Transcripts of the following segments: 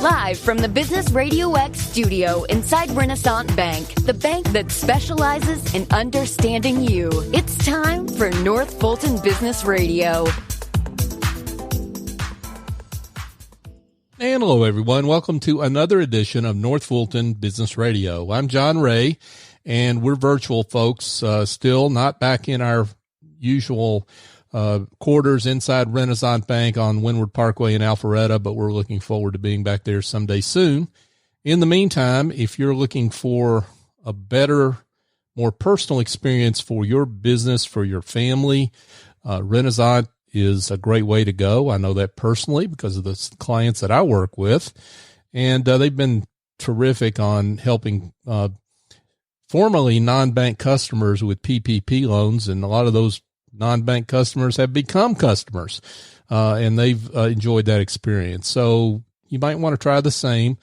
Live from the Business Radio X studio inside Renaissance Bank, the bank that specializes in understanding you. It's time for North Fulton Business Radio. And hello, everyone. Welcome to another edition of North Fulton Business Radio. I'm John Ray, and we're virtual folks, still not back in our usual quarters inside Renaissance Bank on Windward Parkway in Alpharetta, but we're looking forward to being back there someday soon. In the meantime, if you're looking for a better, more personal experience for your business, for your family, Renaissance is a great way to go. I know that personally because of the clients that I work with, and they've been terrific on helping formerly non-bank customers with PPP loans, and a lot of those non-bank customers have become customers, and they've enjoyed that experience. So you might want to try the same.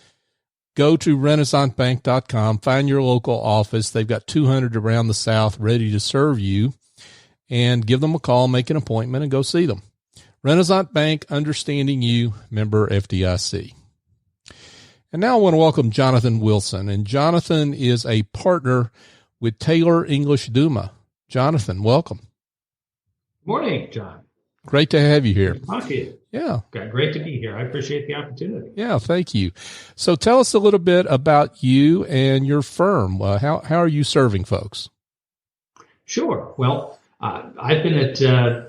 Go to renaissancebank.com, find your local office. They've got 200 around the South ready to serve you, and give them a call, make an appointment, and go see them. Renaissance Bank, understanding you, member FDIC. And now I want to welcome Jonathan Wilson, and Jonathan is a partner with Taylor English Duma. Jonathan, welcome. Morning, John. Great to have you here. Good to talk to you. Yeah. Great to be here. I appreciate the opportunity. Yeah, thank you. So tell us a little bit about you and your firm. How are you serving folks? Sure. Well, I've been at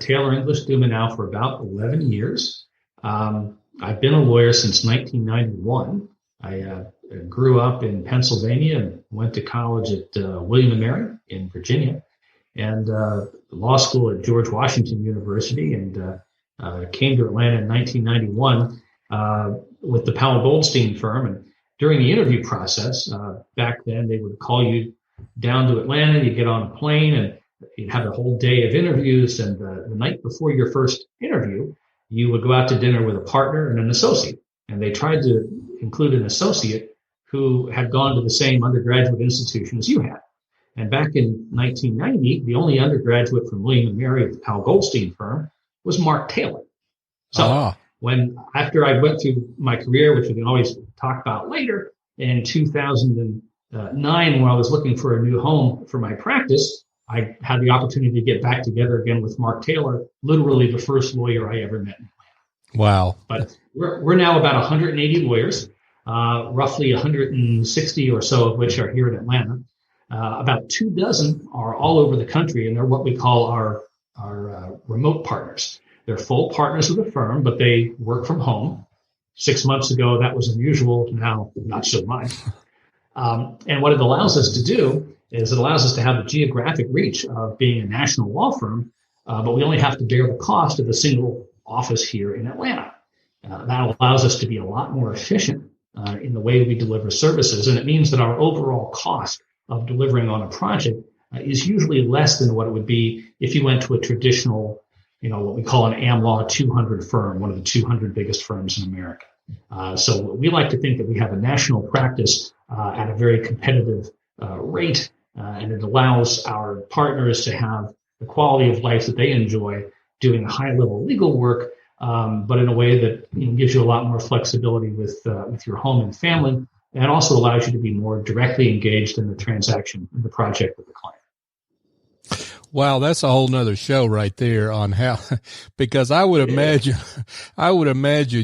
Taylor English Duma now for about 11 years. I've been a lawyer since 1991. I grew up in Pennsylvania and went to college at William & Mary in Virginia, and law school at George Washington University, and came to Atlanta in 1991 with the Powell Goldstein firm. And during the interview process, back then they would call you down to Atlanta, you get on a plane, and you'd have a whole day of interviews. And the night before your first interview, you would go out to dinner with a partner and an associate. And they tried to include an associate who had gone to the same undergraduate institution as you had. And back in 1990, the only undergraduate from William & Mary at the Powell Goldstein firm was Mark Taylor. So after I went through my career, which we can always talk about later, in 2009, when I was looking for a new home for my practice, I had the opportunity to get back together again with Mark Taylor, literally the first lawyer I ever met in Atlanta. Wow. But we're now about 180 lawyers, roughly 160 or so of which are here in Atlanta. About 24 are all over the country, and they're what we call our remote partners. They're full partners with the firm, but they work from home. 6 months ago, that was unusual. Now, not so much. And what it allows us to do is it allows us to have the geographic reach of being a national law firm, but we only have to bear the cost of a single office here in Atlanta. That allows us to be a lot more efficient in the way we deliver services, and it means that our overall cost of delivering on a project is usually less than what it would be if you went to a traditional, what we call an AmLaw 200 firm, one of the 200 biggest firms in America. So we like to think that we have a national practice at a very competitive rate, and it allows our partners to have the quality of life that they enjoy doing high-level legal work, but in a way that gives you a lot more flexibility with your home and family, and also allows you to be more directly engaged in the transaction, in the project with the client. Wow, that's a whole nother show right there on how, because I would imagine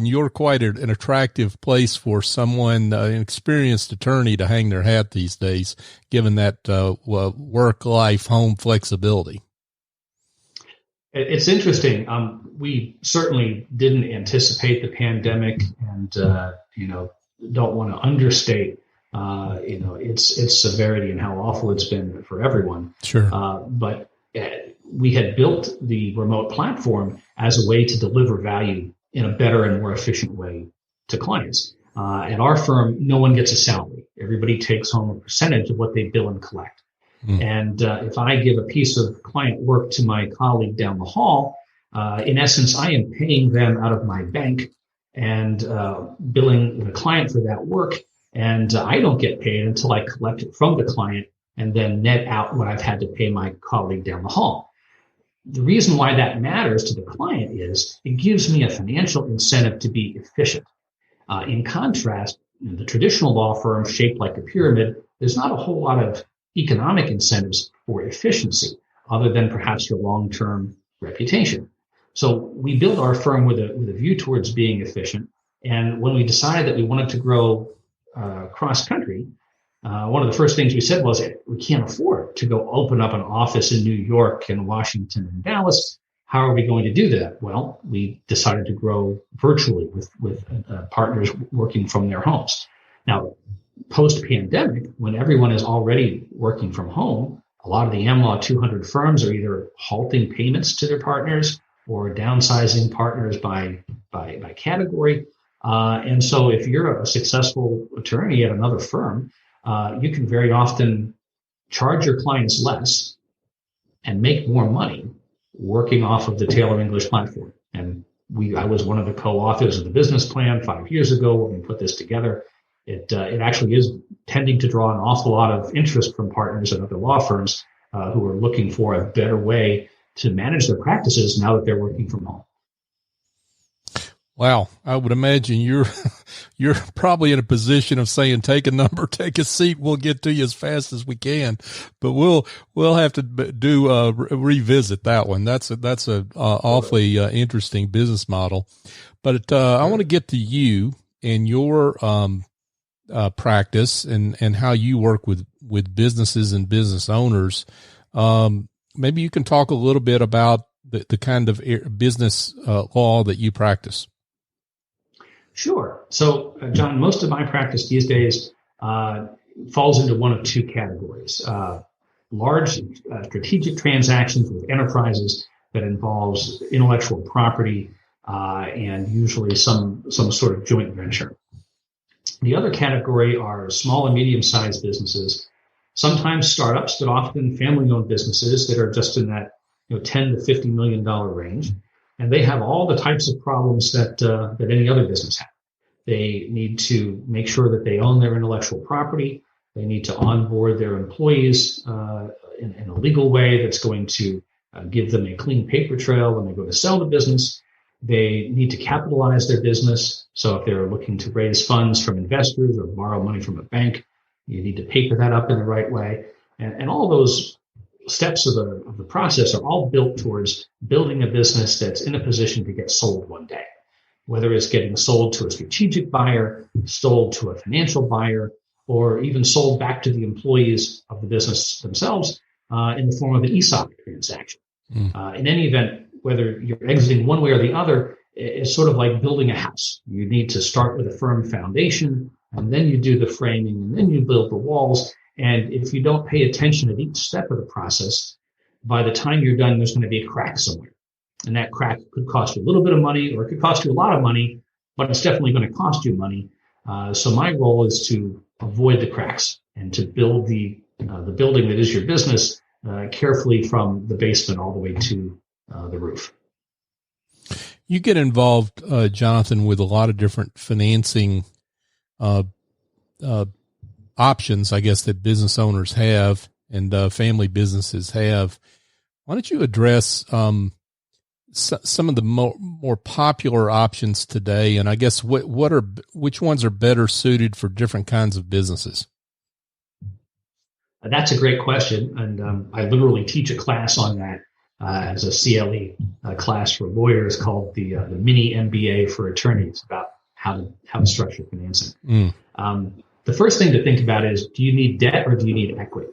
you're quite an attractive place for someone, an experienced attorney, to hang their hat these days, given that work-life home flexibility. It's interesting. We certainly didn't anticipate the pandemic, and don't want to understate its severity and how awful it's been for everyone. Sure. But we had built the remote platform as a way to deliver value in a better and more efficient way to clients. At our firm, no one gets a salary. Everybody takes home a percentage of what they bill and collect. And if I give a piece of client work to my colleague down the hall, in essence, I am paying them out of my bank and billing the client for that work. And I don't get paid until I collect it from the client and then net out what I've had to pay my colleague down the hall. The reason why that matters to the client is it gives me a financial incentive to be efficient. In contrast, the traditional law firm shaped like a pyramid, there's not a whole lot of economic incentives for efficiency other than perhaps your long-term reputation. So we built our firm with a view towards being efficient. And when we decided that we wanted to grow cross-country, one of the first things we said was we can't afford to go open up an office in New York and Washington and Dallas. How are we going to do that? Well, we decided to grow virtually with partners working from their homes. Now, post-pandemic, when everyone is already working from home, a lot of the AmLaw 200 firms are either halting payments to their partners or downsizing partners by category. And so if you're a successful attorney at another firm, you can very often charge your clients less and make more money working off of the Taylor English platform. And I was one of the co-authors of the business plan 5 years ago when we put this together. It actually is tending to draw an awful lot of interest from partners at other law firms who are looking for a better way to manage their practices now that they're working from home. Wow. I would imagine you're probably in a position of saying, take a number, take a seat. We'll get to you as fast as we can, but we'll have to revisit that one. That's a awfully interesting business model, but I want to get to you and your practice and how you work with businesses and business owners. Maybe you can talk a little bit about the kind of business law that you practice. Sure. So, John, most of my practice these days falls into one of two categories. Large strategic transactions with enterprises that involves intellectual property and usually some sort of joint venture. The other category are small and medium-sized businesses, sometimes startups, but often family-owned businesses that are just in that $10 to $50 million range. And they have all the types of problems that any other business has. They need to make sure that they own their intellectual property. They need to onboard their employees in a legal way that's going to give them a clean paper trail when they go to sell the business. They need to capitalize their business. So if they're looking to raise funds from investors or borrow money from a bank, you need to paper that up in the right way. And all those steps of the process are all built towards building a business that's in a position to get sold one day, whether it's getting sold to a strategic buyer, sold to a financial buyer, or even sold back to the employees of the business themselves in the form of an ESOP transaction. In any event, whether you're exiting one way or the other, it's sort of like building a house. You need to start with a firm foundation, and then you do the framing, and then you build the walls. And if you don't pay attention at each step of the process, by the time you're done, there's going to be a crack somewhere. And that crack could cost you a little bit of money, or it could cost you a lot of money, but it's definitely going to cost you money. So my role is to avoid the cracks and to build the building that is your business carefully from the basement all the way to the roof. You get involved, Jonathan, with a lot of different financing options, I guess, that business owners have and family businesses have. Why don't you address some of the more popular options today, and I guess which ones are better suited for different kinds of businesses? That's a gret question, and I literally teach a class on that as a CLE class for lawyers called the mini MBA for attorneys about how to structure financing. The first thing to think about is, do you need debt or do you need equity?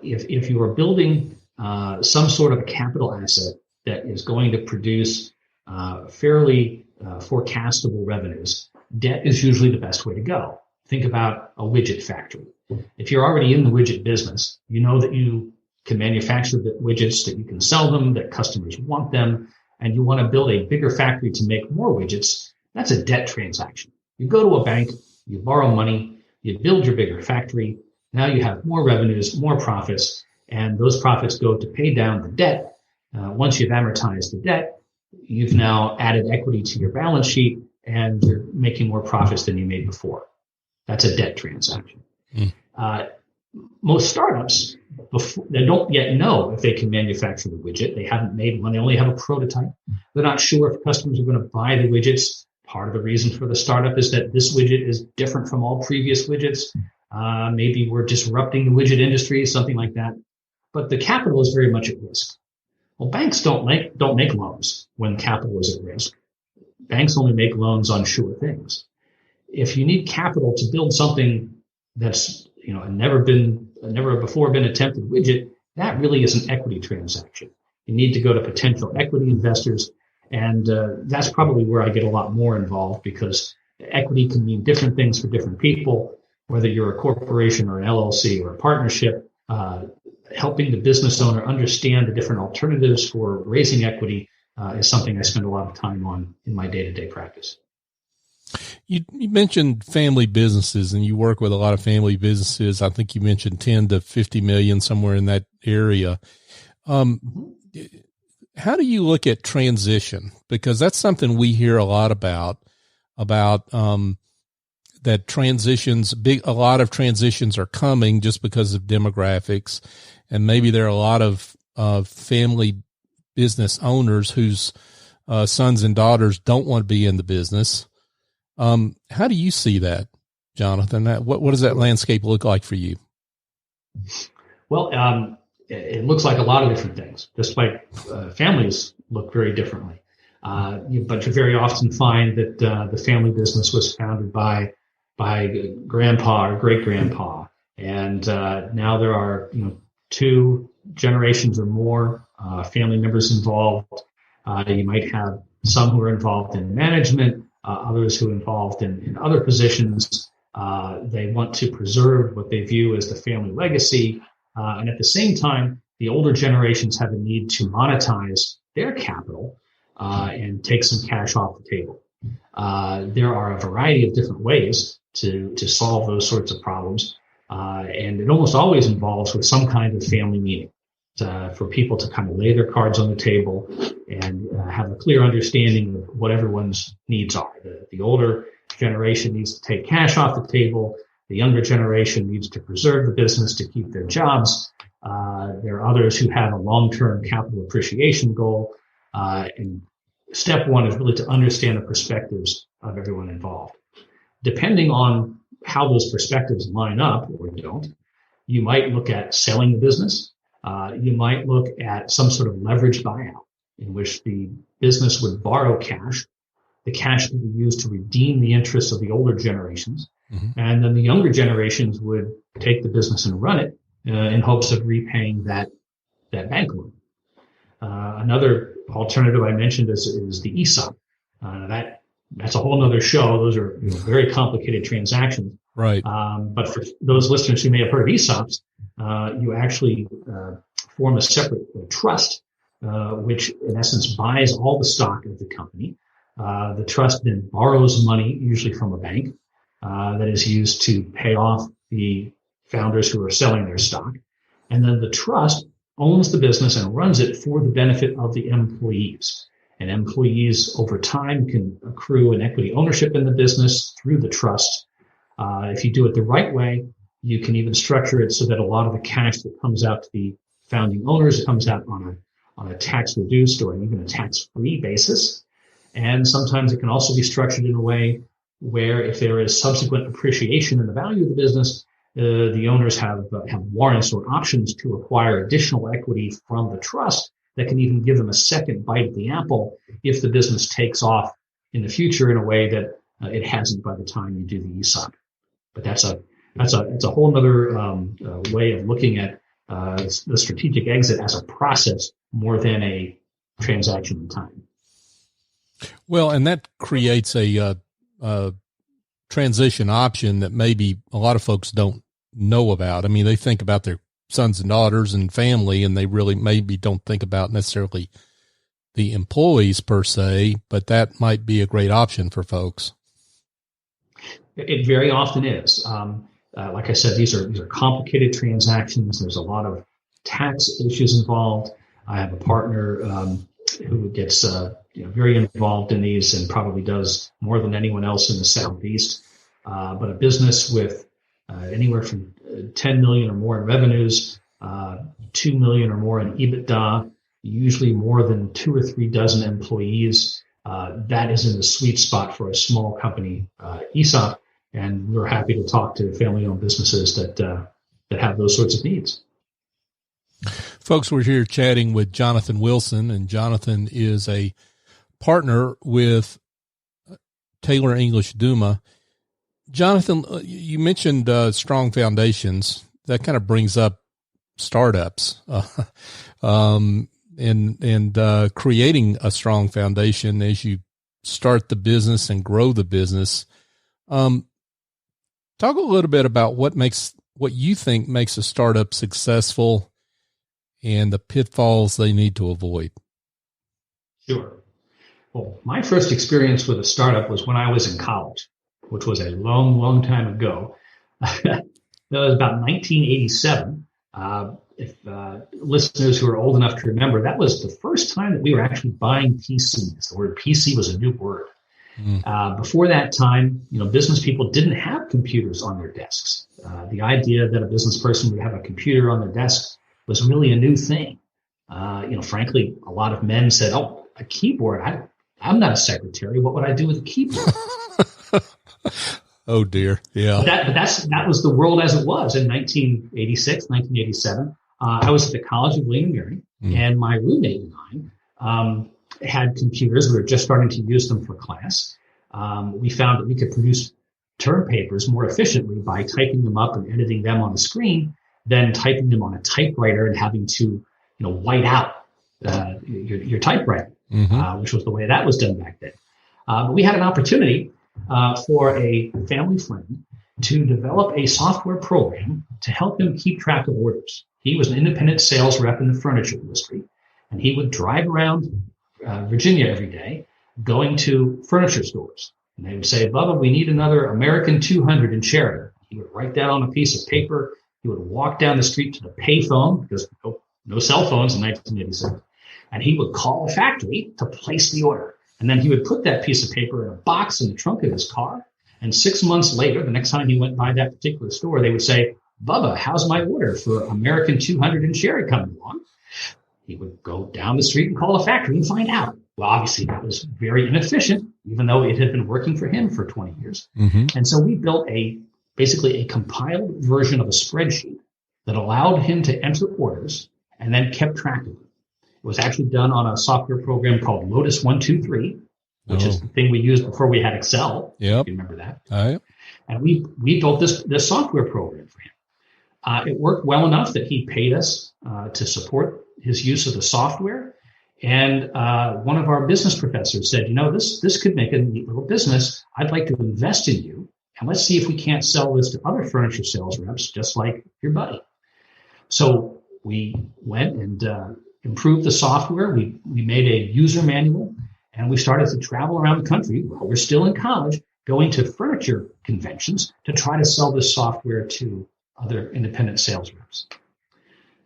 If you are building some sort of a capital asset that is going to produce fairly forecastable revenues, debt is usually the best way to go. Think about a widget factory. If you're already in the widget business, you know that you can manufacture the widgets, that you can sell them, that customers want them, and you want to build a bigger factory to make more widgets. That's a debt transaction. You go to a bank, you borrow money, you build your bigger factory. Now you have more revenues, more profits, and those profits go to pay down the debt. Once you've amortized the debt, you've now added equity to your balance sheet, and you're making more profits than you made before. That's a debt transaction. Most startups, they don't yet know if they can manufacture the widget. They haven't made one. They only have a prototype. They're not sure if customers are going to buy the widgets. Part of the reason for the startup is that this widget is different from all previous widgets. Maybe we're disrupting the widget industry, something like that. But the capital is very much at risk. Well, banks don't make loans when capital is at risk. Banks only make loans on sure things. If you need capital to build something that's a never before been attempted widget, that really is an equity transaction. You need to go to potential equity investors, and that's probably where I get a lot more involved, because equity can mean different things for different people, whether you're a corporation or an LLC or a partnership. Helping the business owner understand the different alternatives for raising equity is something I spend a lot of time on in my day-to-day practice. You mentioned family businesses, and you work with a lot of family businesses. I think you mentioned 10 to 50 million, somewhere in that area. How do you look at transition? Because that's something we hear a lot about that transitions, a lot of transitions are coming just because of demographics. And maybe there are a lot of family business owners whose sons and daughters don't want to be in the business. How do you see that, Jonathan? What does that landscape look like for you? Well, it looks like a lot of different things, just like families look very differently. But you very often find that the family business was founded by grandpa or great grandpa, and now there are 2 generations or more family members involved. You might have some who are involved in management, others who are involved in other positions. They want to preserve what they view as the family legacy, and at the same time, the older generations have a need to monetize their capital and take some cash off the table. There are a variety of different ways to solve those sorts of problems. And it almost always involves with some kind of family meeting for people to kind of lay their cards on the table and have a clear understanding of what everyone's needs are. The older generation needs to take cash off the table. The younger generation needs to preserve the business to keep their jobs. There are others who have a long-term capital appreciation goal. And step one is really to understand the perspectives of everyone involved. Depending on how those perspectives line up or don't, you might look at selling the business. You might look at some sort of leveraged buyout in which the business would borrow cash. The cash would be used to redeem the interests of the older generations. Mm-hmm. And then the younger generations would take the business and run it in hopes of repaying that bank loan. Another alternative I mentioned is the ESOP. That's a whole other show. Those are very complicated transactions. Right. But for those listeners who may have heard of ESOPs, you actually form a separate trust, which in essence buys all the stock of the company. The trust then borrows money, usually from a bank, that is used to pay off the founders who are selling their stock. And then the trust owns the business and runs it for the benefit of the employees. And employees over time can accrue an equity ownership in the business through the trust. If you do it the right way, you can even structure it so that a lot of the cash that comes out to the founding owners comes out on a tax reduced or even a tax free basis. And sometimes it can also be structured in a way where if there is subsequent appreciation in the value of the business, the owners have warrants or options to acquire additional equity from the trust that can even give them a second bite at the apple if the business takes off in the future in a way that it hasn't by the time you do the ESOP. But that's a whole other way of looking at the strategic exit as a process more than a transaction in time. Well, and that creates a transition option that maybe a lot of folks don't know about. I mean, they think about their sons and daughters and family, and they really maybe don't think about necessarily the employees per se, but that might be a great option for folks. It very often is. Like I said, these are complicated transactions. There's a lot of tax issues involved. I have a partner who gets very involved in these and probably does more than anyone else in the Southeast. But a business with anywhere from 10 million or more in revenues, 2 million or more in EBITDA, usually more than 2 or 3 dozen employees, that is in the sweet spot for a small company ESOP. And we're happy to talk to family-owned businesses that have those sorts of needs. Folks, we're here chatting with Jonathan Wilson, and Jonathan is a partner with Taylor English Duma. Jonathan, you mentioned strong foundations. That kind of brings up startups and creating a strong foundation as you start the business and grow the business. Talk a little bit about what you think makes a startup successful and the pitfalls they need to avoid. Sure. Well, my first experience with a startup was when I was in college, which was a long, long time ago. That was about 1987. If listeners who are old enough to remember, that was the first time that we were actually buying PCs. The word PC was a new word. Before that time, business people didn't have computers on their desks. The idea that a business person would have a computer on their desk was really a new thing. Frankly, a lot of men said, "Oh, a keyboard. I'm not a secretary. What would I do with a keyboard?" Oh dear. Yeah. That was the world as it was in 1986, 1987. I was at the College of William and Mary, and my roommate and I had computers. We were just starting to use them for class. We found that we could produce term papers more efficiently by typing them up and editing them on the screen than typing them on a typewriter and having to, white out your typewriter, which was the way that was done back then. But we had an opportunity for a family friend to develop a software program to help him keep track of orders. He was an independent sales rep in the furniture industry, and he would drive around Virginia every day going to furniture stores. And they would say, "Bubba, we need another American 200 in Sheridan." He would write that on a piece of paper. He would walk down the street to the payphone, because no cell phones in 1987. And he would call a factory to place the order. And then he would put that piece of paper in a box in the trunk of his car. And 6 months later, the next time he went by that particular store, they would say, "Bubba, how's my order for American 200 and Sherry coming along?" He would go down the street and call a factory and find out. Well, obviously, that was very inefficient, even though it had been working for him for 20 years. And so we built basically a compiled version of a spreadsheet that allowed him to enter orders and then kept track of them. It was actually done on a software program called Lotus 123, which is the thing we used before we had Excel. Yep. If you remember that. Yep. And we built this software program for him. It worked well enough that he paid us to support his use of the software. And one of our business professors said, this could make a neat little business. I'd like to invest in you. And let's see if we can't sell this to other furniture sales reps, just like your buddy. So we went and improved the software. We made a user manual, and we started to travel around the country while we're still in college, going to furniture conventions to try to sell this software to other independent sales reps.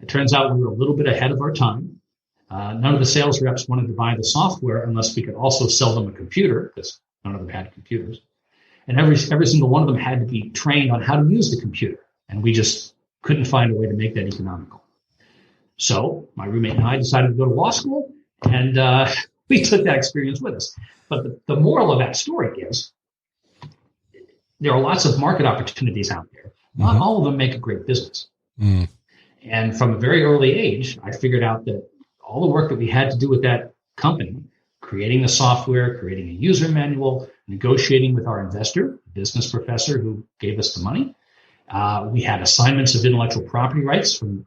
It turns out we were a little bit ahead of our time. None of the sales reps wanted to buy the software unless we could also sell them a computer, because none of them had computers. And every single one of them had to be trained on how to use the computer. And we just couldn't find a way to make that economical. So my roommate and I decided to go to law school, and we took that experience with us. But the moral of that story is there are lots of market opportunities out there. Not all of them make a great business. And from a very early age, I figured out that all the work that we had to do with that company, creating the software, creating a user manual, negotiating with our investor, business professor who gave us the money. We had assignments of intellectual property rights from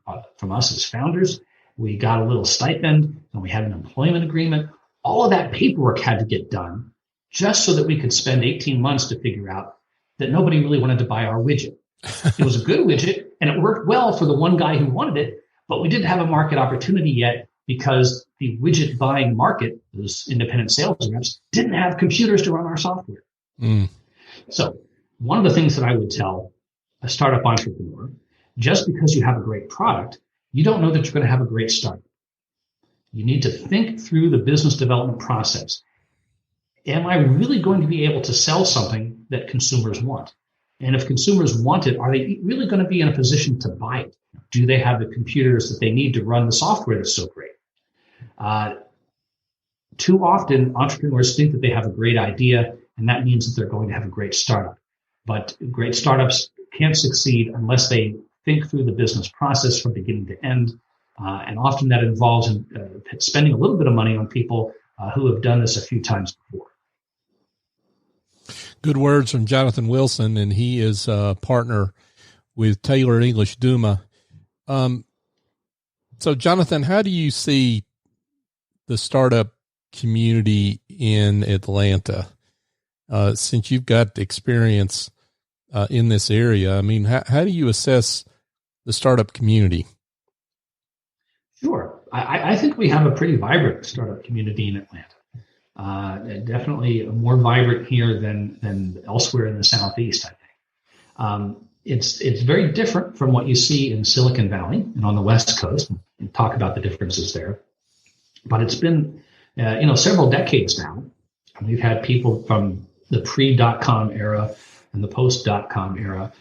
us as founders. We got a little stipend, and we had an employment agreement. All of that paperwork had to get done just so that we could spend 18 months to figure out that nobody really wanted to buy our widget. It was a good widget, and it worked well for the one guy who wanted it, but we didn't have a market opportunity yet because the widget buying market, those independent sales reps, didn't have computers to run our software. So one of the things that I would tell a startup entrepreneur, just because you have a great product, you don't know that you're going to have a great start. You need to think through the business development process. Am I really going to be able to sell something that consumers want? And if consumers want it, are they really going to be in a position to buy it? Do they have the computers that they need to run the software that's so great? too often, entrepreneurs think that they have a great idea, and that means that they're going to have a great startup. But great startups can't succeed unless they think through the business process from beginning to end. And often that involves spending a little bit of money on people who have done this a few times before. Good words from Jonathan Wilson, and he is a partner with Taylor English Duma. So, Jonathan, how do you see the startup community in Atlanta? Since you've got experience in this area, I mean, how do you assess the startup community? Sure. I think we have a pretty vibrant startup community in Atlanta. Definitely more vibrant here than elsewhere in the Southeast, I think. It's very different from what you see in Silicon Valley and on the West Coast, and talk about the differences there. But it's been, several decades now. We've had people from the pre-dot-com era and the post-dot-com era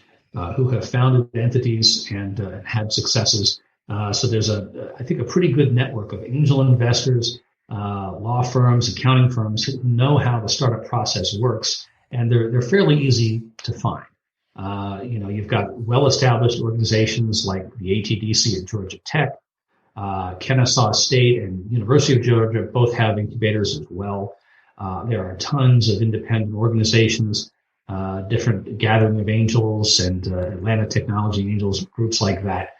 who have founded entities and had successes. So there's I think a pretty good network of angel investors, law firms, accounting firms who know how the startup process works, and they're fairly easy to find. You've got well-established organizations like the ATDC at Georgia Tech, Kennesaw State and University of Georgia both have incubators as well. There are tons of independent organizations, different gathering of angels and Atlanta Technology Angels, groups like that.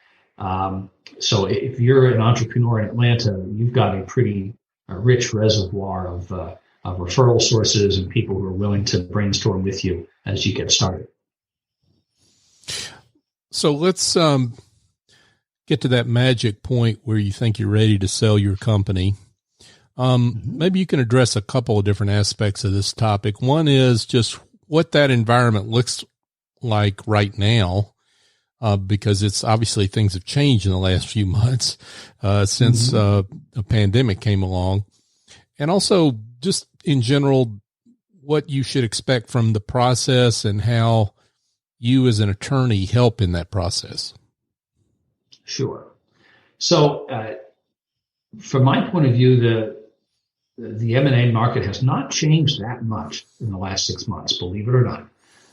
So if you're an entrepreneur in Atlanta, you've got a pretty rich reservoir of referral sources and people who are willing to brainstorm with you as you get started. So let's get to that magic point where you think you're ready to sell your company. Maybe you can address a couple of different aspects of this topic. One is just what that environment looks like right now. Because it's obviously things have changed in the last few months since the pandemic came along. And also just in general, what you should expect from the process and how you as an attorney help in that process. Sure. So from my point of view, the M&A market has not changed that much in the last 6 months, believe it or not.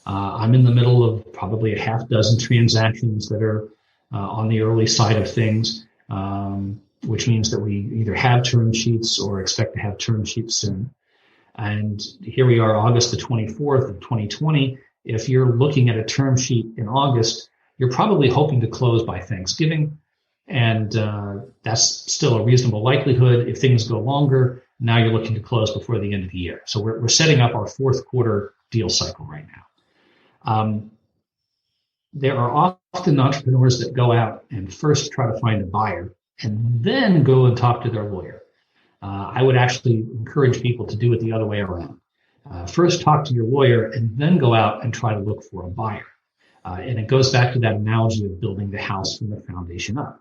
I'm in the middle of probably a half dozen transactions that are on the early side of things, which means that we either have term sheets or expect to have term sheets soon. And here we are, August the 24th of 2020. If you're looking at a term sheet in August, you're probably hoping to close by Thanksgiving. And that's still a reasonable likelihood. If things go longer, now you're looking to close before the end of the year. So we're setting up our fourth quarter deal cycle right now. There are often entrepreneurs that go out and first try to find a buyer and then go and talk to their lawyer. I would actually encourage people to do it the other way around. First talk to your lawyer and then go out and try to look for a buyer. And it goes back to that analogy of building the house from the foundation up.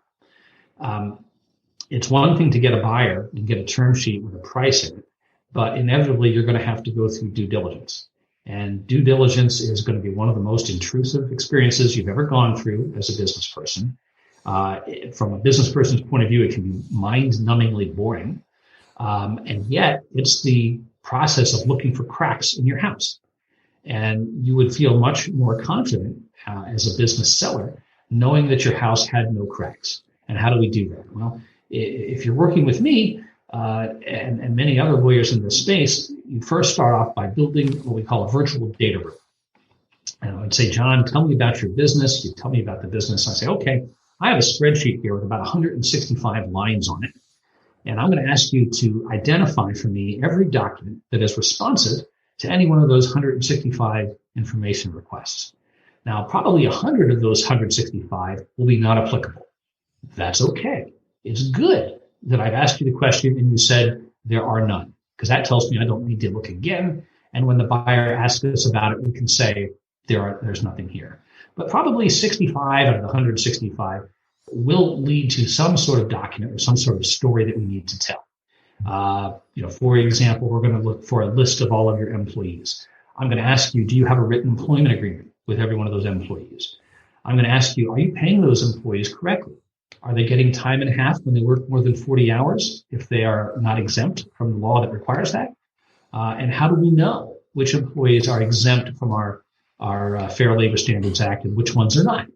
It's one thing to get a buyer and get a term sheet with a price in it, but inevitably you're going to have to go through due diligence. And due diligence is going to be one of the most intrusive experiences you've ever gone through as a business person. From a business person's point of view, it can be mind-numbingly boring. And yet, it's the process of looking for cracks in your house. And you would feel much more confident as a business seller knowing that your house had no cracks. And how do we do that? Well, if you're working with me, and many other lawyers in this space, you first start off by building what we call a virtual data room. And I would say, John, tell me about your business. You tell me about the business. I say, okay, I have a spreadsheet here with about 165 lines on it. And I'm going to ask you to identify for me every document that is responsive to any one of those 165 information requests. Now, probably 100 of those 165 will be not applicable. That's okay. It's good that I've asked you the question and you said there are none, because that tells me I don't need to look again. And when the buyer asks us about it, we can say there's nothing here. But probably 65 out of the 165 will lead to some sort of document or some sort of story that we need to tell. For example, we're going to look for a list of all of your employees. I'm going to ask you, do you have a written employment agreement with every one of those employees? I'm going to ask you, are you paying those employees correctly? Are they getting time and a half when they work more than 40 hours if they are not exempt from the law that requires that? And how do we know which employees are exempt from our Fair Labor Standards Act and which ones are not?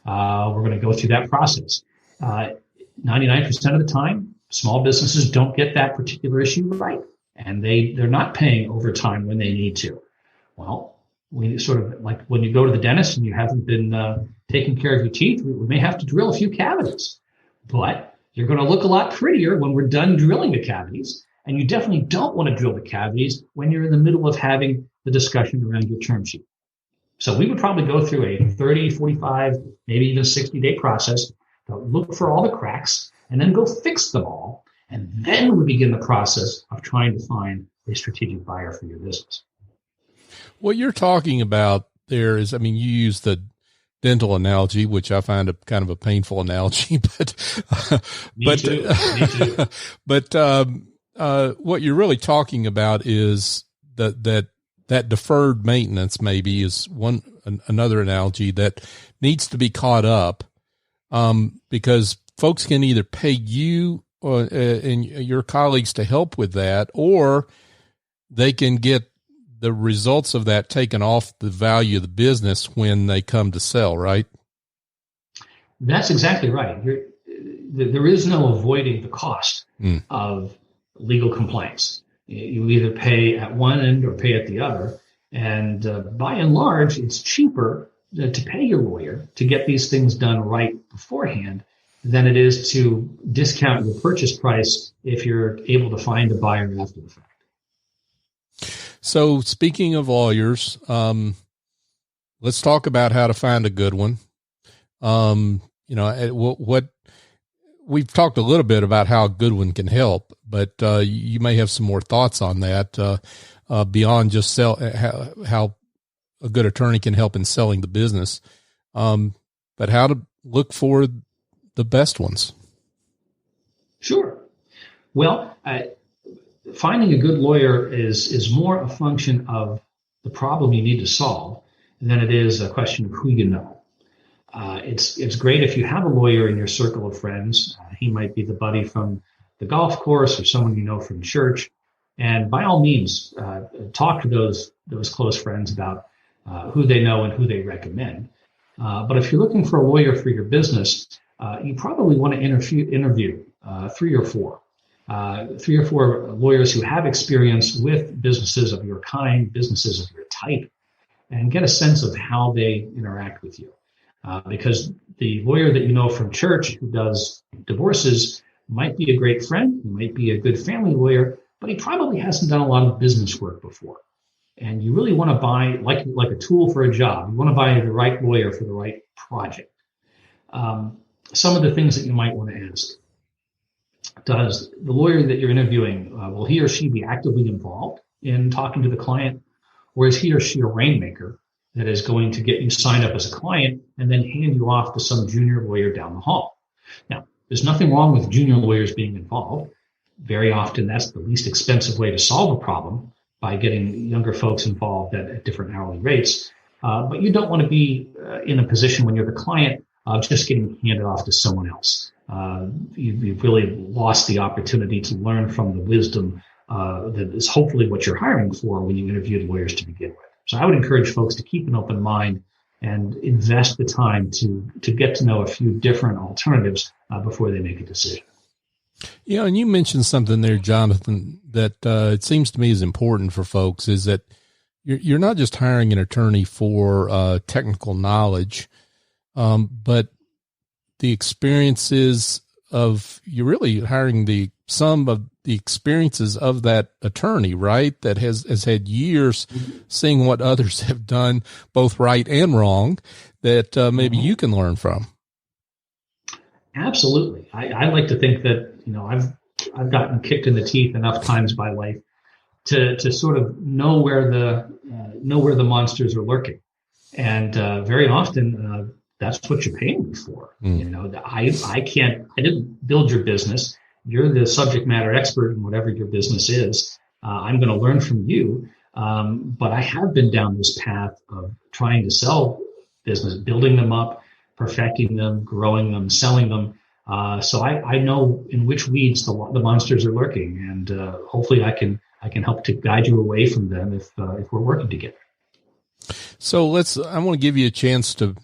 We're going to go through that process. 99% of the time, small businesses don't get that particular issue right, and they're not paying overtime when they need to. Well, we sort of like when you go to the dentist and you haven't been taking care of your teeth, we may have to drill a few cavities, but you're going to look a lot prettier when we're done drilling the cavities. And you definitely don't want to drill the cavities when you're in the middle of having the discussion around your term sheet. So we would probably go through a 30, 45, maybe even 60-day process to look for all the cracks and then go fix them all. And then we begin the process of trying to find a strategic buyer for your business. What you're talking about there is, I mean, you use the dental analogy, which I find a kind of a painful analogy, but, Me too. What you're really talking about is that deferred maintenance maybe is another analogy that needs to be caught up, because folks can either pay you and your colleagues to help with that, or they can get the results of that taken off the value of the business when they come to sell, right? That's exactly right. There is no avoiding the cost of legal complaints. You either pay at one end or pay at the other. And by and large, it's cheaper to pay your lawyer to get these things done right beforehand than it is to discount your purchase price if you're able to find a buyer after the fact. So speaking of lawyers, let's talk about how to find a good one. What we've talked a little bit about how a good one can help, but you may have some more thoughts on that beyond just how a good attorney can help in selling the business, but how to look for the best ones. Sure. Well, finding a good lawyer is more a function of the problem you need to solve than it is a question of who you know. It's great if you have a lawyer in your circle of friends. He might be the buddy from the golf course or someone you know from church. And by all means, talk to those close friends about who they know and who they recommend. But if you're looking for a lawyer for your business, you probably want to interview three or four lawyers who have experience with businesses of your kind, businesses of your type, and get a sense of how they interact with you. Because the lawyer that you know from church who does divorces might be a great friend, he might be a good family lawyer, but he probably hasn't done a lot of business work before. And you really want to buy, like a tool for a job, you want to buy the right lawyer for the right project. Some of the things that you might want to ask. Does the lawyer that you're interviewing, will he or she be actively involved in talking to the client? Or is he or she a rainmaker that is going to get you signed up as a client and then hand you off to some junior lawyer down the hall? Now, there's nothing wrong with junior lawyers being involved. Very often, that's the least expensive way to solve a problem by getting younger folks involved at different hourly rates. But you don't want to be in a position when you're the client of just getting handed off to someone else. You've really lost the opportunity to learn from the wisdom that is hopefully what you're hiring for when you interview lawyers to begin with. So I would encourage folks to keep an open mind and invest the time to get to know a few different alternatives before they make a decision. Yeah, and you mentioned something there, Jonathan, that it seems to me is important for folks, is that you're not just hiring an attorney for technical knowledge, but the experiences of, you're really hiring some of the experiences of that attorney, right? That has had years seeing what others have done, both right and wrong, that maybe you can learn from. Absolutely. I like to think that, I've gotten kicked in the teeth enough times by life to sort of know where the monsters are lurking. And very often, that's what you're paying me for. I didn't build your business. You're the subject matter expert in whatever your business is. I'm going to learn from you. But I have been down this path of trying to sell business, building them up, perfecting them, growing them, selling them. So I know in which weeds the monsters are lurking, and hopefully I can help to guide you away from them if we're working together. So I want to give you a chance to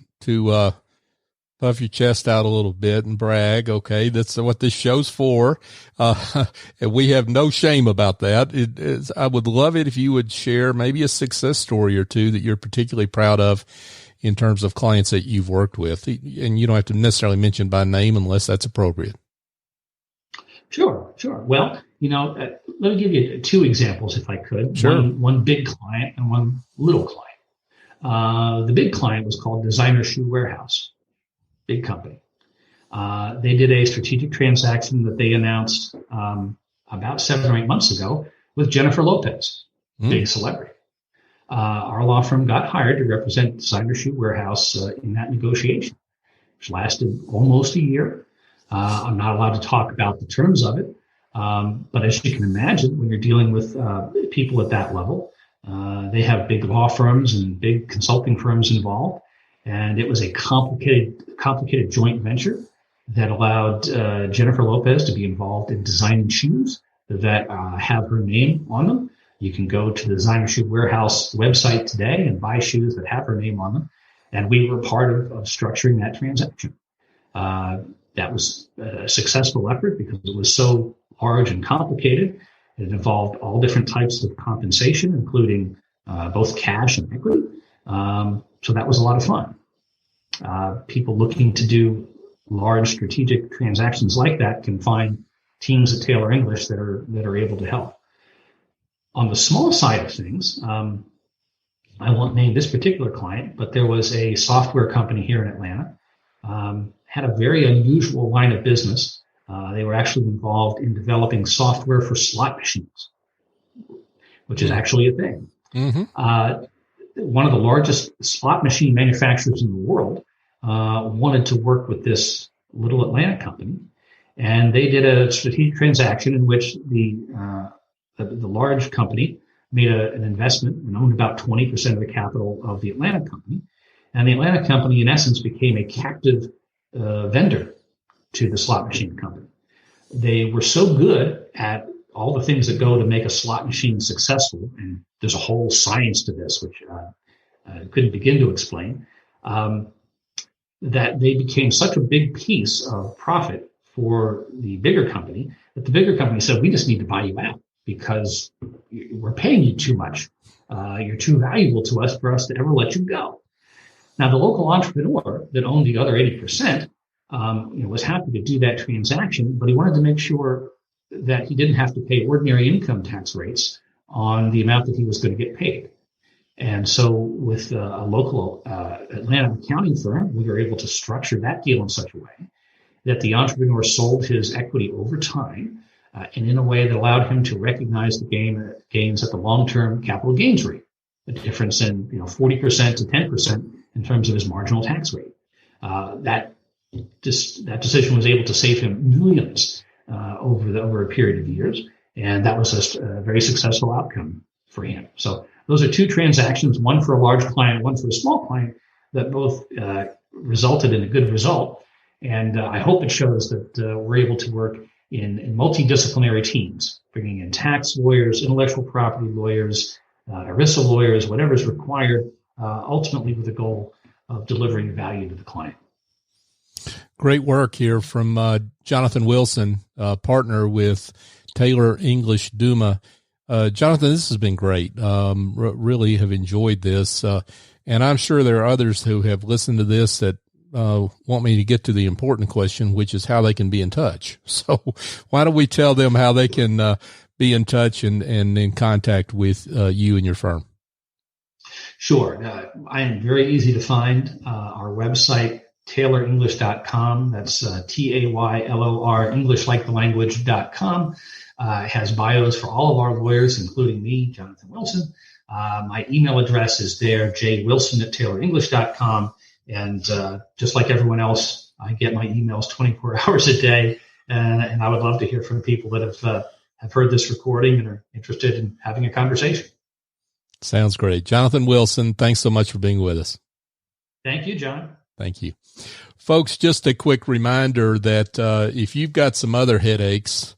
puff your chest out a little bit and brag. Okay. That's what this show's for. And we have no shame about that. I would love it if you would share maybe a success story or two that you're particularly proud of in terms of clients that you've worked with. And you don't have to necessarily mention by name unless that's appropriate. Sure. Well, let me give you two examples if I could. Sure. One big client and one little client. The big client was called Designer Shoe Warehouse. Big company. They did a strategic transaction that they announced about 7 or 8 months ago with Jennifer Lopez, big celebrity. Our law firm got hired to represent Designer Shoe Warehouse in that negotiation, which lasted almost a year. I'm not allowed to talk about the terms of it, but as you can imagine, when you're dealing with people at that level, they have big law firms and big consulting firms involved. And it was a complicated joint venture that allowed Jennifer Lopez to be involved in designing shoes that have her name on them. You can go to the Designer Shoe Warehouse website today and buy shoes that have her name on them. And we were part of structuring that transaction. That was a successful effort because it was so large and complicated. It involved all different types of compensation, including both cash and equity. So that was a lot of fun. People looking to do large strategic transactions like that can find teams at Taylor English that are able to help. On the small side of things, I won't name this particular client, but there was a software company here in Atlanta, had a very unusual line of business. They were actually involved in developing software for slot machines, which is actually a thing. Mm-hmm. One of the largest slot machine manufacturers in the world wanted to work with this little Atlanta company, and they did a strategic transaction in which the large company made an investment and owned about 20% of the capital of the Atlanta company, and the Atlanta company, in essence, became a captive vendor to the slot machine company. They were so good at all the things that go to make a slot machine successful, and there's a whole science to this, which I couldn't begin to explain, that they became such a big piece of profit for the bigger company that the bigger company said, we just need to buy you out because we're paying you too much. You're too valuable to us for us to ever let you go. Now, the local entrepreneur that owned the other 80%, was happy to do that transaction, but he wanted to make sure that he didn't have to pay ordinary income tax rates on the amount that he was going to get paid. And so with a local Atlanta accounting firm, we were able to structure that deal in such a way that the entrepreneur sold his equity over time and in a way that allowed him to recognize the gains at the long-term capital gains rate, a difference in 40% to 10% in terms of his marginal tax rate. That decision was able to save him millions over a period of years, and that was a very successful outcome for him. So those are two transactions, one for a large client, one for a small client, that both resulted in a good result. And I hope it shows that we're able to work in multidisciplinary teams, bringing in tax lawyers, intellectual property lawyers, ERISA lawyers, whatever is required, ultimately with the goal of delivering value to the client. Great work here from Jonathan Wilson, partner with Taylor English Duma. Jonathan, this has been great. Really have enjoyed this. And I'm sure there are others who have listened to this that want me to get to the important question, which is how they can be in touch. So why don't we tell them how they can be in touch and in contact with you and your firm? Sure. I am very easy to find. Our website, taylorenglish.com. That's Taylor, English like the language.com. Has bios for all of our lawyers, including me, Jonathan Wilson. My email address is there, jwilson@taylorenglish.com. And just like everyone else, I get my emails 24 hours a day. And I would love to hear from people that have heard this recording and are interested in having a conversation. Sounds great. Jonathan Wilson, thanks so much for being with us. Thank you, John. Thank you. Folks, just a quick reminder that if you've got some other headaches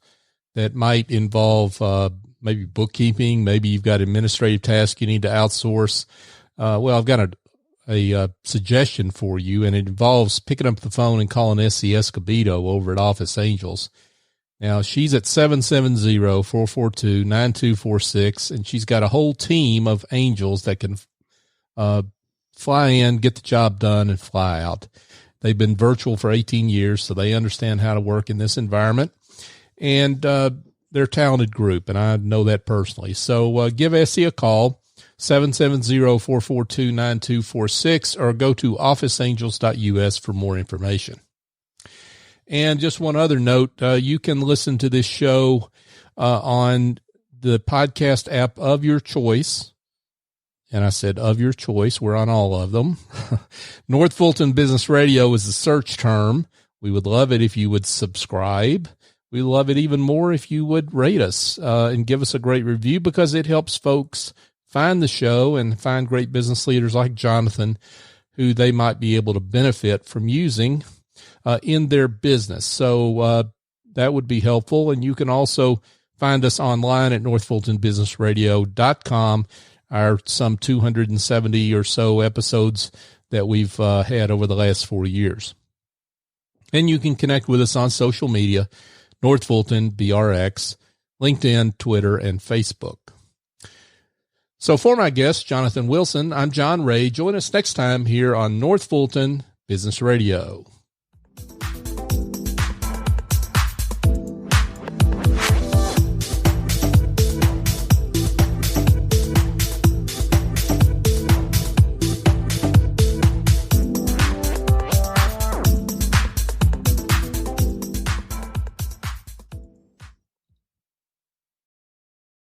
that might involve maybe bookkeeping, maybe you've got administrative tasks you need to outsource, well, I've got a suggestion for you, and it involves picking up the phone and calling Essie Escobedo over at Office Angels. Now, she's at 770-442-9246, and she's got a whole team of angels that can fly in, get the job done, and fly out. They've been virtual for 18 years, so they understand how to work in this environment. And they're a talented group, and I know that personally. So give Essie a call, 770-442-9246, or go to officeangels.us for more information. And just one other note, you can listen to this show on the podcast app of your choice. And I said of your choice. We're on all of them. North Fulton Business Radio is the search term. We would love it if you would subscribe. We love it even more if you would rate us and give us a great review, because it helps folks find the show and find great business leaders like Jonathan who they might be able to benefit from using in their business. So that would be helpful. And you can also find us online at northfultonbusinessradio.com, our some 270 or so episodes that we've had over the last 4 years. And you can connect with us on social media, North Fulton BRX, LinkedIn, Twitter, and Facebook. So for my guest, Jonathan Wilson, I'm John Ray. Join us next time here on North Fulton Business Radio.